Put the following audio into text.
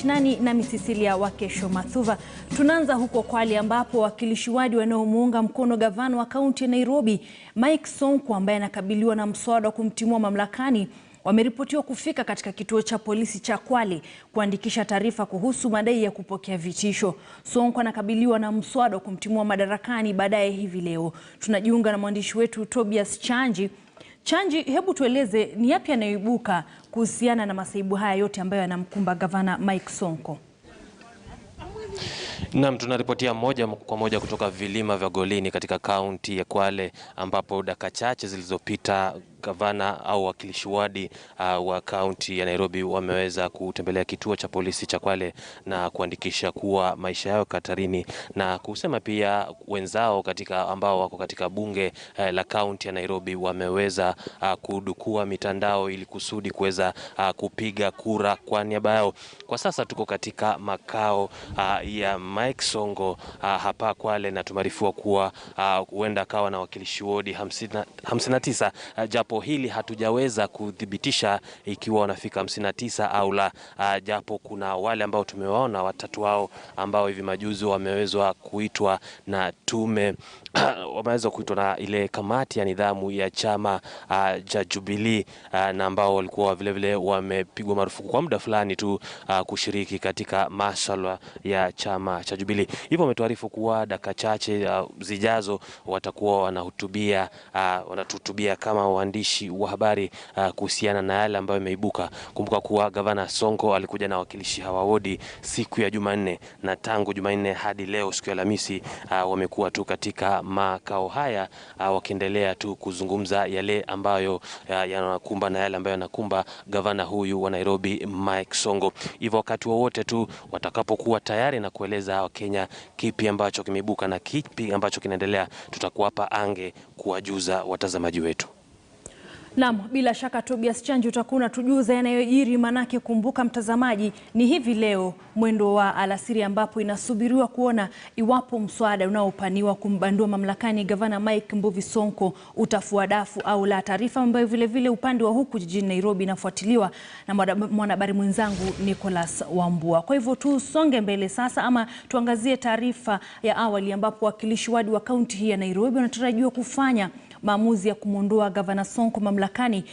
Nani na Misisilia wa Kesho Mathuva. Tunaanza huko Kwale ambapo wakilishi wadi wanaomuunga mkono gavana wa kaunti ya Nairobi Mike Sonko ambaye anakabiliwa na mswada wa kumtimua mamlakani wameripotiwa kufika katika kituo cha polisi cha Kwale kuandikisha taarifa kuhusu madai ya kupokea vitisho. Sonko anakabiliwa na mswada wa kumtimua madarakani baadaye hivi leo. Tunajiunga na mwandishi wetu Tobias Chanji. Chanji, hebu tueleze ni yapi yanayoibuka kuhusiana na masaibu haya yote ambayo yanamkumba gavana Mike Sonko? Naam, tunaripotia moja kwa moja kutoka vilima vya Golini katika kaunti ya Kwale ambapo dakika chache zilizopita gavana au wakilishi wadi wa kaunti ya Nairobi wameweza kutembelea kituo cha polisi cha Kwale na kuandikisha kuwa maisha yao hatarini, na kusema pia wenzao ambao wako katika bunge la kaunti ya Nairobi wameweza kudukua mitandao ili kusudi kuweza kupiga kura kwa niaba yao. Kwa sasa tuko katika makao ya Mike Sonko hapa Kwale, na tumarifiwa kuwa huenda akawa na wakilishi wadi 59 japo hili hatujaweza kudhibitisha ikiwa wanafika 59 au la, japo kuna wale ambao tumewaona watatu wao ambao hivi majuzi wamewezwa kuitwa na tume wameweza kuitwa na ile kamati ya nidhamu ya chama cha Jubilee, na ambao walikuwa vile vile wamepigwa marufuku kwa muda fulani tu kushiriki katika masuala ya chama cha Jubilee. Hivyo wametuarifu kuwa dakika chache zijazo watakuwa wanatuhutubia kama waandishi wa habari kuhusiana na yale ambayo yameibuka. Kumbuka kuwa gavana Sonko alikuja na wakilishi hawa wodi siku ya Jumanne, na tangu Jumanne hadi leo siku ya Alhamisi wamekuwa tu katika makao haya wakiendelea tu kuzungumza yale ambayo yanakumba na yale ambayo yanakumba gavana huyu wa Nairobi Mike Sonko. Hivyo wakati wowote tu watakapokuwa tayari na kueleza Wakenya kipi ambacho kimeibuka na kipi ambacho kinaendelea, tutakuwa hapa ange kuwajuza watazamaji wetu. Naam, bila shaka Tobias Chanji utakuwa unatujuza yanayojiri, manake kumbuka mtazamaji, ni hivi leo mwendo wa alasiri ambapo inasubiriwa kuona iwapo mswada unaopaniwa kumbandua mamlakani gavana Mike Mbuvi Sonko utafua dafu au la. Taarifa ambayo vile vile upande wa huku jijini Nairobi inafuatiliwa na mwanahabari mwenzangu Nicholas Wambua. Kwa hivyo tusonge mbele sasa, ama tuangazie taarifa ya awali ambapo wakilishi wadi wa kaunti hii ya Nairobi wanatarajiwa kufanya maamuzi ya kumwondoa gavana Sonko mamlakani